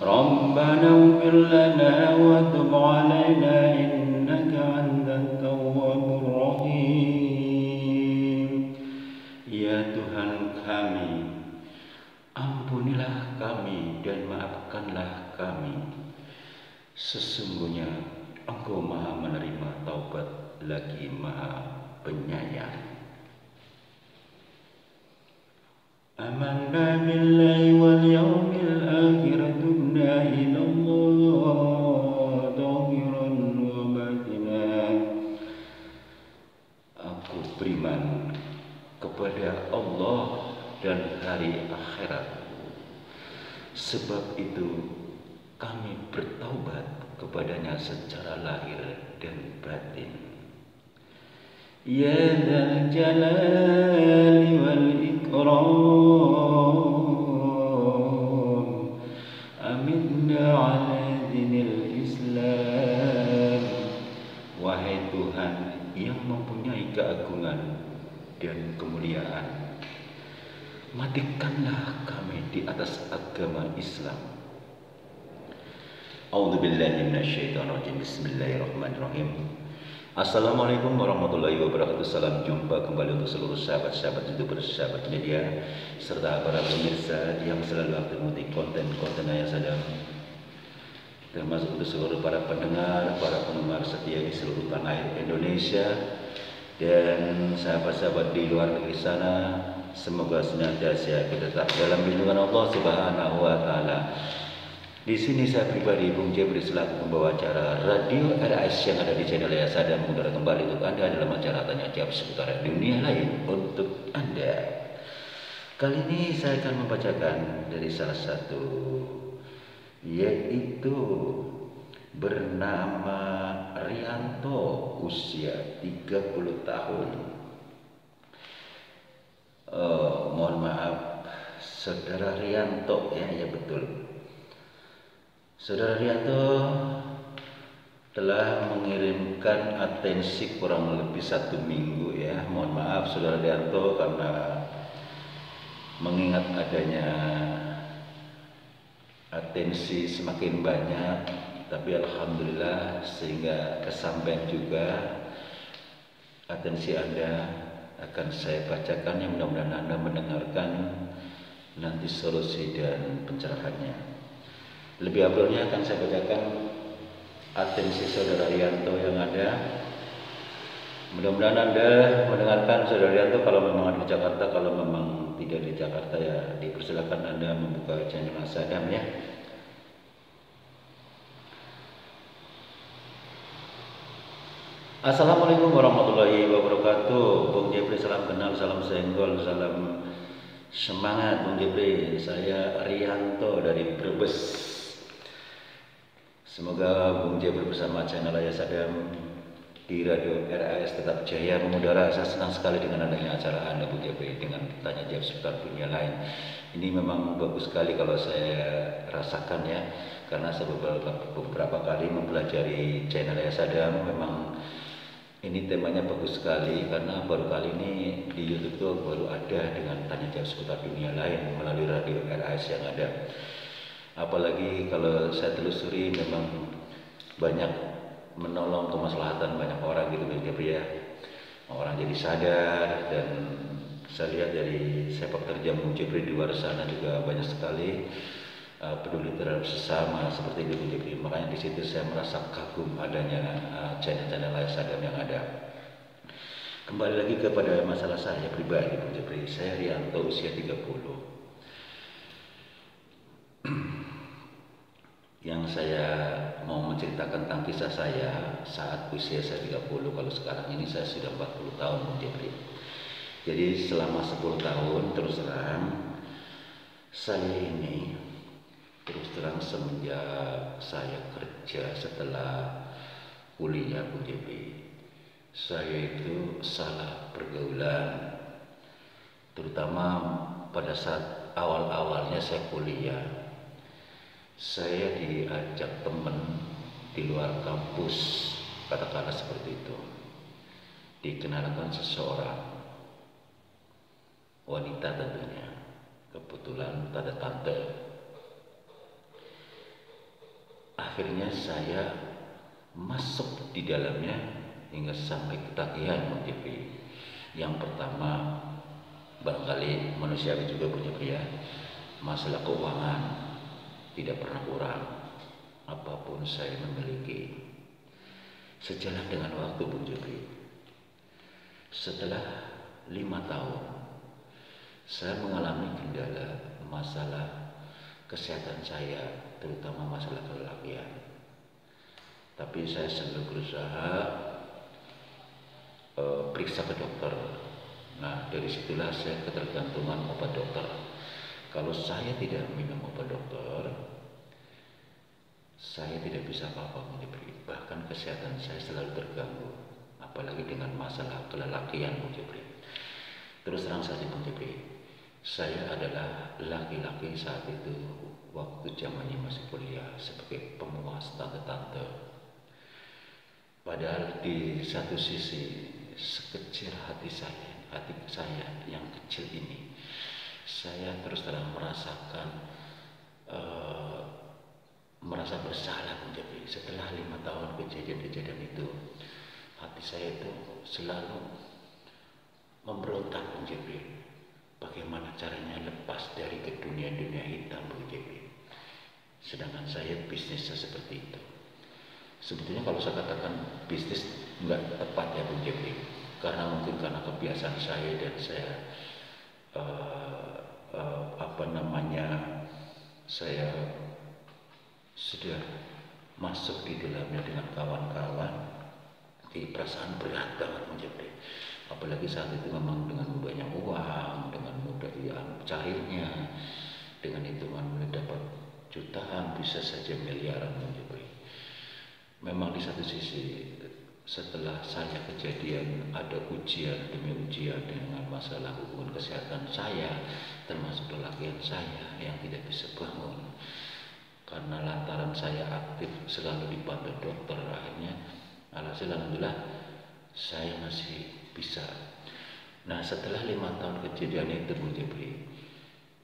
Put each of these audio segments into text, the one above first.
ربنا اغفر لنا وتب علينا إنك أنت التواب الرحيم. Ya Tuhan kami, ampunilah kami dan maafkanlah kami. Sesungguhnya Engkau Maha menerima taubat lagi Maha penyayang. Amanna billahi wal yawmil akhir, tubna ila Allah dhahiran wa batina. Aku beriman kepada Allah dan hari akhirat, sebab itu kami bertaubat kepadanya secara lahir dan batin. Ya dzal jalali wal ikram, aminna ala dinil Islam. Wahai Tuhan yang mempunyai keagungan dan kemuliaan, matikanlah kami di atas agama Islam. A'udzubillahi minasyaitonirrajim. Bismillahirrahmanirrahim. Assalamualaikum warahmatullahi wabarakatuh. Salam jumpa kembali untuk seluruh sahabat-sahabat YouTuber, sahabat media, serta para pemirsa yang selalu aktif mengikuti konten-konten Ayah Sadam, termasuk untuk seluruh para pendengar, para penggemar setia di seluruh tanah air Indonesia dan sahabat-sahabat di luar negeri sana. Semoga senantiasa kita tetap dalam lindungan Allah Subhanahu wa Ta'ala. Di sini saya pribadi, Bung Jebri, selaku pembawa acara Radio RAS yang ada di channel Ayah Sadam, mengudara kembali untuk Anda dalam acara tanya jawab seputar dunia lain untuk Anda. Kali ini saya akan membacakan dari salah satu, yaitu bernama Rianto, usia 30 tahun. Mohon maaf, Saudara Rianto, ya betul. Saudara Rianto telah mengirimkan atensi kurang lebih 1 minggu, ya. Mohon maaf Saudara Rianto karena mengingat adanya atensi semakin banyak, tapi alhamdulillah sehingga kesampaian juga atensi Anda akan saya bacakan, yang mudah-mudahan Anda mendengarkan nanti solusi dan pencerahannya. Lebih awalnya akan saya bacakan atensi Saudara Rianto yang ada. Mudah-mudahan Anda mendengarkan Saudara Rianto. Kalau memang ada di Jakarta, kalau memang tidak di Jakarta, ya dipersilakan Anda membuka channel Sadam, ya. Assalamualaikum warahmatullahi wabarakatuh. Bung Jebri, salam kenal, salam senggol, salam semangat Bung Jebri. Saya Rianto dari Brebes. Semoga Bung Jebri bersama channel Ayah Sadam di Radio RAS tetap jaya mengudara. Saya senang sekali dengan adanya acara Anda, Bung Jebri, dengan tanya jawab seputar dunia lain. Ini memang bagus sekali kalau saya rasakan, ya, karena saya beberapa kali mempelajari channel Ayah Sadam. Memang ini temanya bagus sekali, karena baru kali ini di YouTube itu baru ada dengan tanya jawab seputar dunia lain melalui Radio RAS yang ada. Apalagi kalau saya telusuri, memang banyak menolong kemaslahatan banyak orang gitu, ya. Orang jadi sadar, dan saya lihat dari sepak terjang Bung Jebri di luar sana juga banyak sekali peduli terhadap sesama seperti itu, Bung Jebri. Makanya di situ saya merasa kagum adanya channel-channel Ayah Sadam yang ada. Kembali lagi kepada masalah saya pribadi, Bung Jebri. Saya Rianto, usia 30. Yang saya mau menceritakan tentang kisah saya saat usia saya 30. Kalau sekarang ini saya sudah 40 tahun, Bung Jebri. Jadi selama 10 tahun terus terang saya ini, terus terang semenjak saya kerja setelah kuliah, Bung Jebri, saya itu salah pergaulan. Terutama pada saat awal-awalnya saya kuliah, saya diajak teman di luar kampus, katakanlah seperti itu, dikenalkan seseorang wanita tentunya, kebetulan ada tante. akhirnya saya masuk di dalamnya hingga sampai ketagihan Bung Jepri. Yang pertama, barangkali manusiawi juga punya pria, masalah keuangan tidak pernah kurang. Apapun saya memiliki. Sejalan dengan waktu Bung Jepri, setelah 5 tahun saya mengalami kendala masalah kesehatan saya, terutama masalah kelelakian. Tapi saya selalu berusaha periksa ke dokter. Nah, dari situlah saya ketergantungan obat dokter. Kalau saya tidak minum obat dokter, saya tidak bisa apa-apa Bung Jepri. Bahkan kesehatan saya selalu terganggu, apalagi dengan masalah kelelakian Bung Jepri. Terus terang saja Bung Jepri, saya adalah laki-laki saat itu waktu zamannya masih kuliah sebagai pemuas tante-tante. Padahal di satu sisi sekecil hati saya yang kecil ini, saya terus terang merasa bersalah Bung Jepri. Setelah 5 tahun kejadian-kejadian itu, hati saya itu selalu memberontak Bung Jepri. Bagaimana caranya lepas dari ke dunia-dunia hitam Bung Jepri. Sedangkan saya bisnisnya seperti itu. Sebetulnya kalau saya katakan bisnis nggak tepat ya Bung Jepri, karena mungkin karena kebiasaan saya dan saya saya sudah masuk di dalamnya dengan kawan-kawan, jadi perasaan berat banget Bung Jepri. Apalagi saat itu memang dengan banyak uang, dengan mudah yang cairnya, dengan hitungan mulai dapat jutaan, bisa saja miliaran Bung Jepri. Memang di satu sisi setelah saya kejadian ada ujian demi ujian dengan masalah hubungan kesehatan saya, termasuk kelelakian saya yang tidak bisa bangun karena lantaran saya aktif selalu dipantau dokter. Akhirnya alhamdulillah saya masih bisa. Nah, setelah 5 tahun kejadian itu Bung Jepri,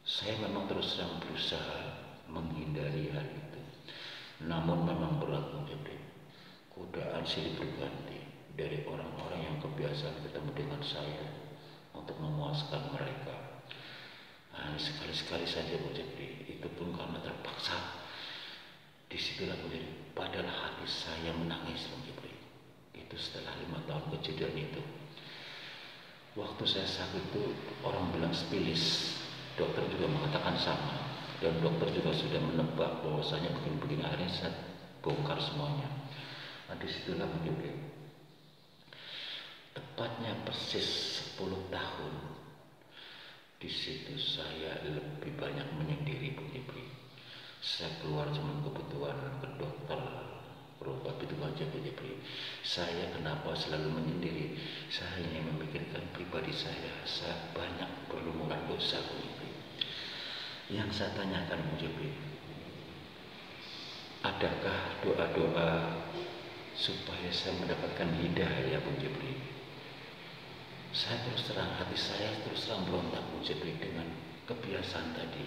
saya memang terus terang berusaha menghindari hal itu. Namun memang berat Bung Jepri. Godaan silih berganti dari orang-orang yang kebiasaan ketemu dengan saya untuk memuaskan mereka. Nah, sekali-sekali saja Bung Jepri, itu pun karena terpaksa. Disitulah Bung Jepri, padahal hati saya menangis Bung Jepri. Itu setelah 5 tahun kejadian itu. Waktu saya sakit itu orang bilang spilis, dokter juga mengatakan sama, dan dokter juga sudah menebak bahwasanya begini-begini. Akhirnya saya bongkar semuanya. Nah, disitulah Bung Jepri, tepatnya persis 10 tahun, di situ saya lebih banyak menyendiri Bung Jepri. Saya keluar cuma kebutuhan ke dokter, berobat itu aja Bung Jepri. Saya kenapa selalu menyendiri? Saya hanya memikirkan pribadi saya banyak berlumuran dosa Bung Jepri. Yang saya tanyakan Bung Jepri, adakah doa-doa supaya saya mendapatkan hidayah Bung Jepri? Saya terus terang, hati saya terus terang berontak Bung Jepri dengan kebiasaan tadi.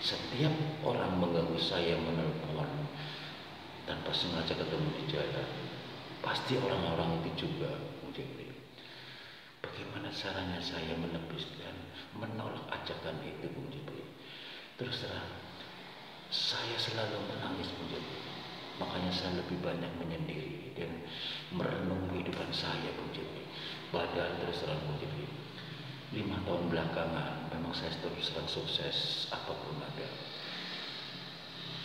Setiap orang mengganggu saya menelpon tanpa sengaja ketemu di jalan, pasti orang-orang itu juga Bung Jepri. Bagaimana caranya saya menepis dan menolak ajakan itu Bung Jepri? Terus terang, saya selalu menangis Bung Jepri. Makanya saya lebih banyak menyendiri dan merenung kehidupan saya Bung Jepri. Padahal terus terang Bung Jepri, 5 tahun belakangan memang saya terus terang sukses apapun ada.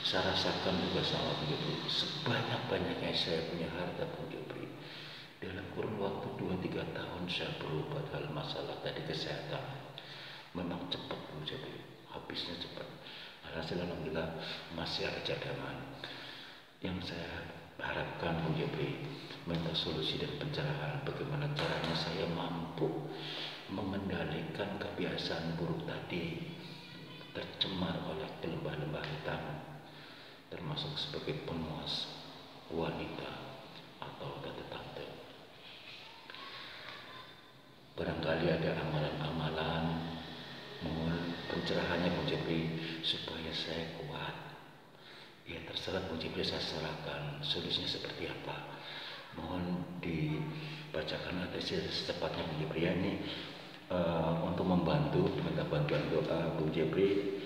Saya rasakan juga sama Bung Jepri, sebanyak-banyaknya saya punya harta Bung Jepri. Dalam kurun waktu 2-3 tahun saya berubah dalam masalah tadi kesehatan. Memang cepat Bung Jepri, habisnya cepat. Alhamdulillah masih ada cadangan. Yang saya harapkan Bung Jepri, minta solusi dan pencerahan bagaimana caranya saya mampu mengendalikan kebiasaan buruk tadi, tercemar oleh lembah-lembah hitam, termasuk sebagai pemuas wanita atau tante-tante. Barangkali ada amalan-amalan, mohon pencerahannya Bung Jepri supaya saya kuat. Ya terserah Bung Jepri, saya serahkan solusinya seperti apa. Mohon dibacakan ATC secepatnya Bung Jepri ya. Ini untuk membantu, minta bantuan doa Bung Jepri.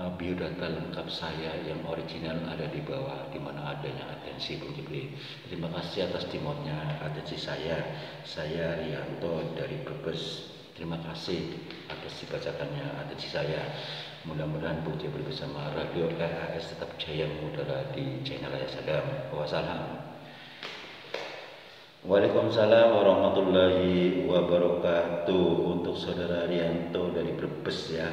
Biodata lengkap saya yang original ada di bawah, di mana adanya atensi Bung Jepri. Terima kasih atas timurnya atensi saya Rianto dari Brebes. Terima kasih atas dibacakannya atensi saya. Mudah-mudahan Bung Jepri bersama Radio RAS tetap jaya mengudara di channel Ayah Sadam. Wassalam. Waalaikumsalam warahmatullahi wabarakatuh. Untuk saudara Rianto dari Brebes ya.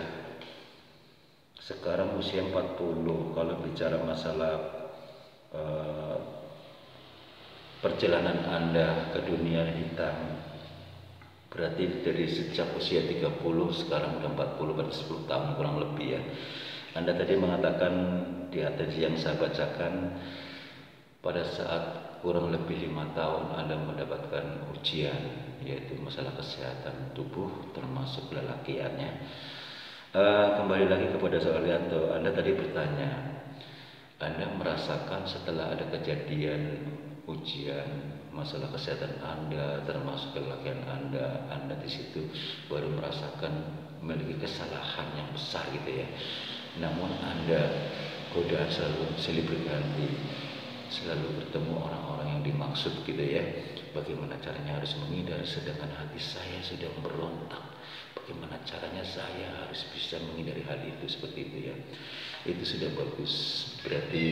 Sekarang usia 40. Kalau bicara masalah perjalanan Anda ke dunia hitam, berarti dari sejak usia 30 sekarang udah 40, berarti 10 tahun kurang lebih ya. Anda tadi mengatakan di atensi yang saya bacakan, pada saat kurang lebih 5 tahun Anda mendapatkan ujian, yaitu masalah kesehatan tubuh termasuk lelakiannya. Kembali lagi kepada soal Rianto, Anda tadi bertanya, Anda merasakan setelah ada kejadian ujian masalah kesehatan Anda termasuk kelakian Anda di situ baru merasakan memiliki kesalahan yang besar gitu ya. Namun Anda godaan selalu silih berganti, selalu bertemu orang-orang yang dimaksud gitu ya. Bagaimana caranya harus menghindar, sedangkan hati saya sudah berontak. Bagaimana caranya saya harus bisa menghindari hal itu, seperti itu ya. Itu sudah bagus. Berarti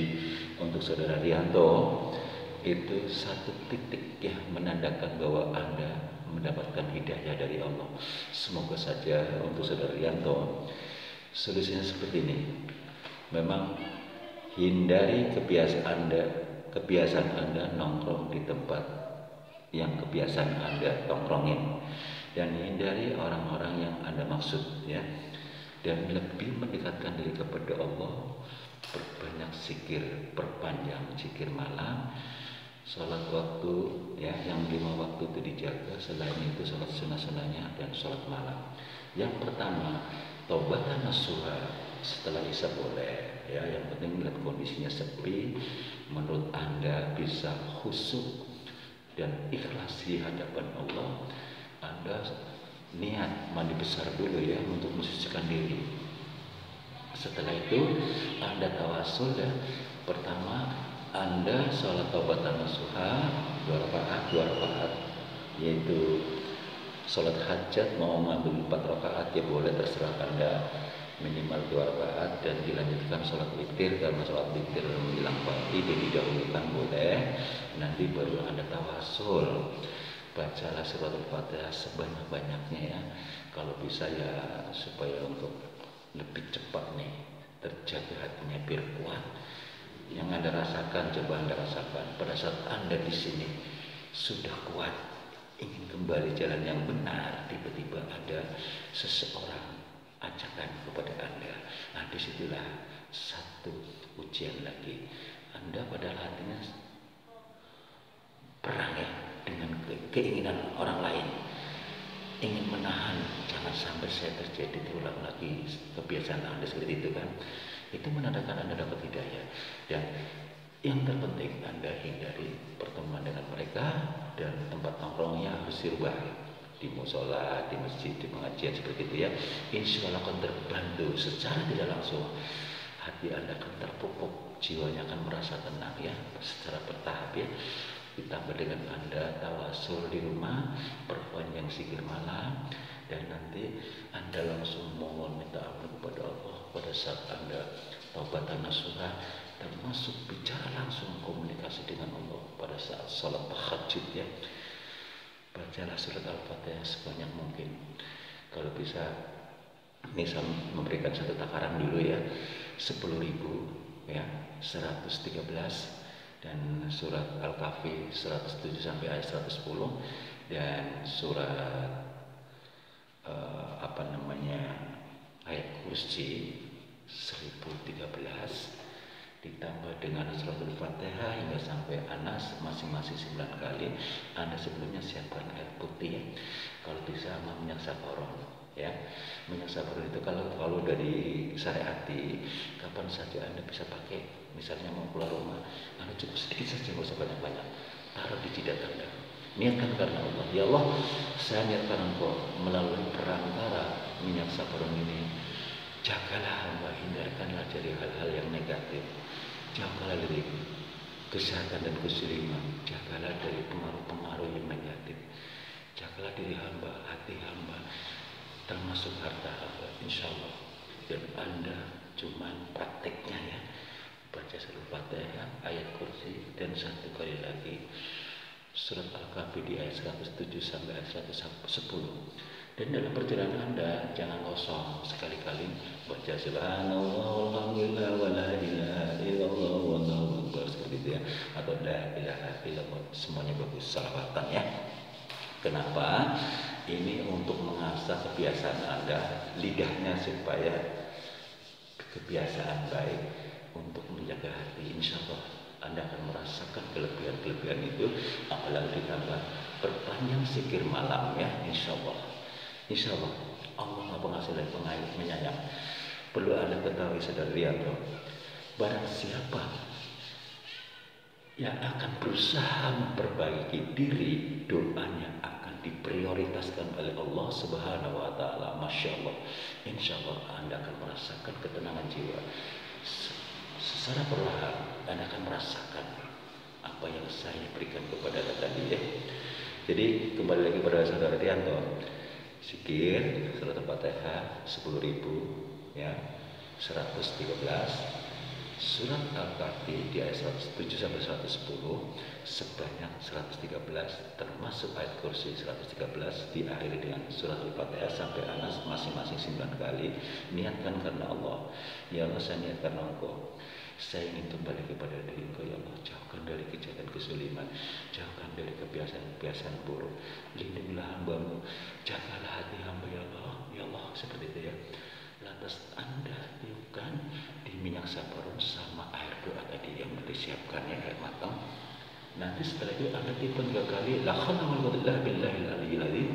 untuk saudara Rianto itu satu titik ya, menandakan bahwa Anda mendapatkan hidayah dari Allah. Semoga saja untuk saudara Rianto solusinya seperti ini. Memang hindari kebiasaan Anda nongkrong di tempat yang kebiasaan Anda nongkrongin, dan hindari orang-orang yang Anda maksud ya, dan lebih mendekatkan diri kepada Allah, perbanyak zikir, perpanjang zikir malam, sholat waktu ya, yang 5 waktu itu dijaga, selain itu sholat sunnah-sunnahnya dan sholat malam. Yang pertama, taubatan nasuha, setelah isya boleh ya, yang penting lihat kondisinya sepi, menurut Anda bisa khusyuk dan ikhlas di hadapan Allah. Anda niat mandi besar dulu ya untuk mensucikan diri. Setelah itu Anda tawasul ya. Pertama Anda sholat taubatan nasuha 2 rakaat, yaitu sholat hajat mau ngambil 4 rakaat ya boleh, terserah Anda, minimal 2 rakaat, dan dilanjutkan sholat witir karena sholat witir menjelang pagi jadi didahulukan boleh. Nanti baru Anda tawasul, bacalah surat Al-Fatihah sebanyak-banyaknya ya, kalau bisa ya, supaya untuk lebih cepat nih terjaga hatinya biar kuat. Yang Anda rasakan, coba Anda rasakan pada saat Anda di sini sudah kuat, ingin kembali jalan yang benar, tiba-tiba ada seseorang ajakan kepada Anda. Nah disitulah satu ujian lagi. Anda padahal hatinya perang ya dengan keinginan orang lain, ingin menahan jangan sampai saya terjadi terulang lagi kebiasaan Anda seperti itu kan. Itu menandakan Anda dapat hidayah. Dan yang terpenting Anda hindari pertemuan dengan mereka, dan tempat nongkrongnya harus dirubah, di musola, di masjid, di pengajian seperti itu ya. Insya Allah akan terbantu secara tidak langsung, hati Anda akan terpupuk, jiwanya akan merasa tenang ya, secara bertahap ya. Ditambah dengan Anda tawasul di rumah, perpanjang zikir malam, dan nanti Anda langsung mohon minta ampun kepada Allah pada saat Anda taubatan nasuha, termasuk bicara langsung komunikasi dengan Allah pada saat sholat tahajud ya. Bacalah surat Al-Fatihah sebanyak mungkin. Kalau bisa misal memberikan satu takaran dulu ya, 10.000 ya, 113, dan surat Al-Kahfi 107 sampai ayat 110, dan surat ayat kursi 1013, ditambah dengan surat Al-Fatihah hingga sampai Anas masing-masing 9 kali. Anda sebelumnya siapkan air putih ya, kalau bisa minyak saffron ya. Minyak sabaran itu kalau dari syariati, kapan saja Anda bisa pakai. Misalnya mau keluar rumah, Anda cukup sedikit saja, nggak usah banyak-banyak, taruh di jidat Anda, niatkan karena Allah. Ya Allah, saya niatkan Engkau melalui perantara minyak sabaran ini, jagalah hamba, hindarkanlah dari hal-hal yang negatif, jagalah dari kesehatan dan kesuliman, jagalah dari pengaruh-pengaruh yang negatif, jagalah diri hamba, hati hamba, termasuk harta hamba, insya Allah. Dan Anda cuman prakteknya ya, baca surah Al-Fatihah, ayat kursi, dan satu kali lagi surat Al-Kahfi di ayat 107 sampai ayat 110. Dan dalam perjalanan Anda jangan kosong, sekali-kali baca subhanallah walhamdulillah wa la ilaha illallah wallahu akbar, seperti itu ya, atau la ilaha illallah, semuanya bagus, salawatan ya. Kenapa? Ini untuk mengasah kebiasaan Anda, lidahnya, supaya kebiasaan baik untuk menjaga hati. Insya Allah Anda akan merasakan kelebihan-kelebihan itu. Apalagi ditambah perpanjang zikir malam ya, insya Allah. Insya Allah Allah Maha Pengasih dan Penyayang. Perlu Anda ketahui, saudara Rianto, barang siapa yang akan berusaha memperbaiki diri, doanya akan diprioritaskan oleh Allah Subhanahu wa Ta'ala. Masya Allah, insya Allah Anda akan merasakan ketenangan jiwa. Secara perlahan Anda akan merasakan apa yang saya berikan kepada Anda tadi ya. Jadi kembali lagi pada saudara Rianto, zikir surat Al-Fatihah 10.000 ya, 113. Surat Al-Kahfi di ayat 107 sampai 110 sebanyak 113, termasuk ayat kursi 113, diakhiri dengan surat Al-Fatihah sampai Anas masing-masing 9 kali. Niatkan karena Allah. Ya Allah, saya niat karena Engkau. Saya ingin kembali kepada diri Engkau ya Allah. Jauhkan dari kejahatan kesuliman, jauhkan dari kebiasaan-kebiasaan buruk. Lindungilah hamba-Mu, jagalah hati hamba ya Allah. Ya Allah, seperti itu ya. Lantas Anda tiupkan di minyak sabaran sama air doa tadi yang sudah disiapkan ya, air matang. Nanti setelah itu Anda tiupkan 3 kali la haula wala quwwata illa billahil aliyyil azim.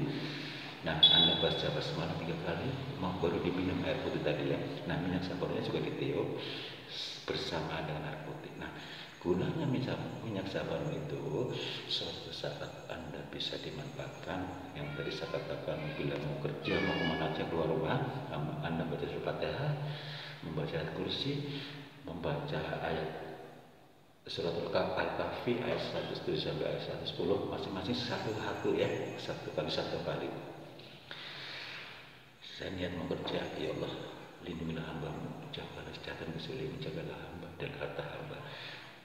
Nah, Anda baca basmalah 3 kali, mau baru diminum air putih tadi ya. Nah, minyak sabarannya juga ditiup bersama dengan air putih. Nah, gunanya minyak sabaran itu suatu saat Anda bisa dimanfaatkan. Yang tadi saya katakan, bila mau kerja, mau kemana aja keluar rumah, Anda baca surat Fatihah, membaca ayat kursi, membaca ayat surat Al-Kahfi ayat 107 sampai ayat 110, masing-masing satu ya, satu kali. Saya niat mau kerja, ya Allah, lindungilah hamba-Mu, jagalah kesehatan kesuliman, jagalah hamba dan harta hamba.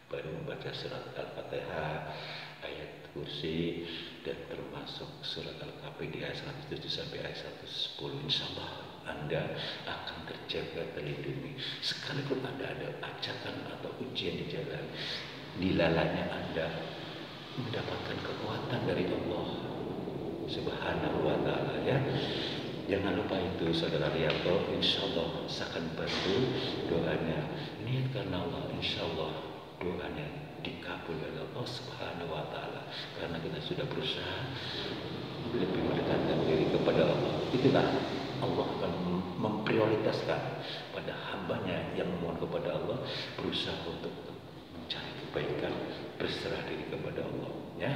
Baru membaca surat Al-Fatihah, ayat kursi, dan termasuk surat Al-Kahfi di ayat 107 sampai ayat 110. Insya Allah Anda akan terjaga, terlindungi. Sekalipun Anda ada ajakan atau ujian di jalan, di lalanya Anda mendapatkan kekuatan dari Allah Subhanahu wa Ta'ala ya. Jangan lupa itu saudara Rianto, insya Allah saya akan bantu doanya. Niat karena Allah, insya Allah doanya dikabul oleh Allah Subhanahu wa Ta'ala, karena kita sudah berusaha lebih mendekatkan diri kepada Allah. Itulah Allah akan memprioritaskan pada hambanya yang memohon kepada Allah, berusaha untuk mencari kebaikan, berserah diri kepada Allah ya.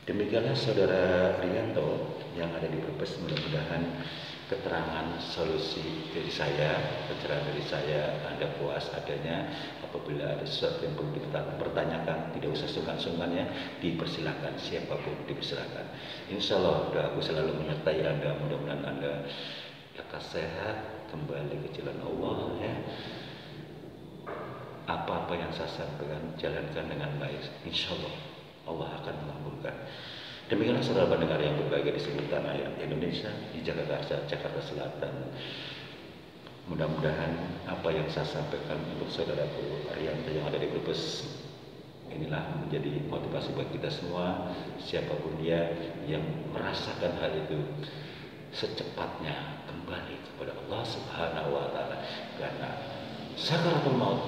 Demikianlah saudara Rianto yang ada di Brebes, mudah-mudahan keterangan solusi dari saya, pencerahan dari saya Anda puas adanya. Apabila ada sesuatu yang perlu dipertanyakan, tidak usah sungkan-sungkan ya, dipersilakan, siapapun dipersilakan. Insya Allah doaku selalu menyertai Anda, mudah-mudahan Anda lekas sehat, kembali ke jalan Allah ya. Apa-apa yang saya sampaikan jalankan dengan baik, insya Allah Allah akan mengabulkan. Demikianlah saudara pendengar yang berbahagia di seluruh tanah air Indonesia, di Jakarta Selatan. Mudah-mudahan apa yang saya sampaikan untuk saudaraku Arianto yang ada di Brebes inilah menjadi motivasi bagi kita semua, siapapun dia yang merasakan hal itu, secepatnya kembali kepada Allah Subhanahu wa Ta'ala, karena sakaratul maut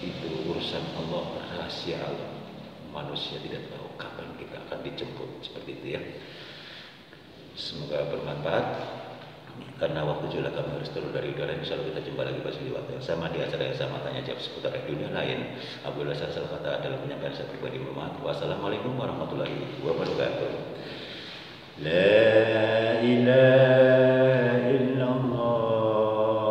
itu urusan Allah, rahasia Allah. Manusia tidak tahu kapan kita akan dijemput, seperti itu ya. Semoga bermanfaat. Karena waktu juga kami harus turun dari udara, insya Allah kita jumpa lagi pada waktu yang sama di acara yang sama, tanya jawab seputar dunia lain. Apabila saya salah kata dalam penyampaian saya pribadi, mohon maaf. Wassalamualaikum warahmatullahi wabarakatuh. La ilaha illallah,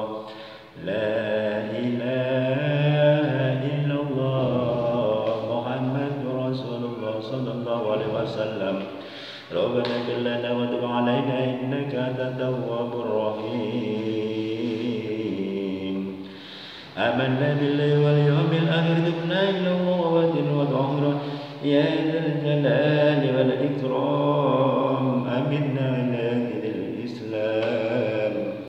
la ilaha illallah, Muhammadur Rasulullah sallallahu alaihi wasallam. ربنا اغفر لنا وتب علينا إنك أنت التواب الرحيم آمنا بالله واليوم الآخر تبنا إلى الله وادنا وادعونا يا ذا الجلال والإكرام آمنا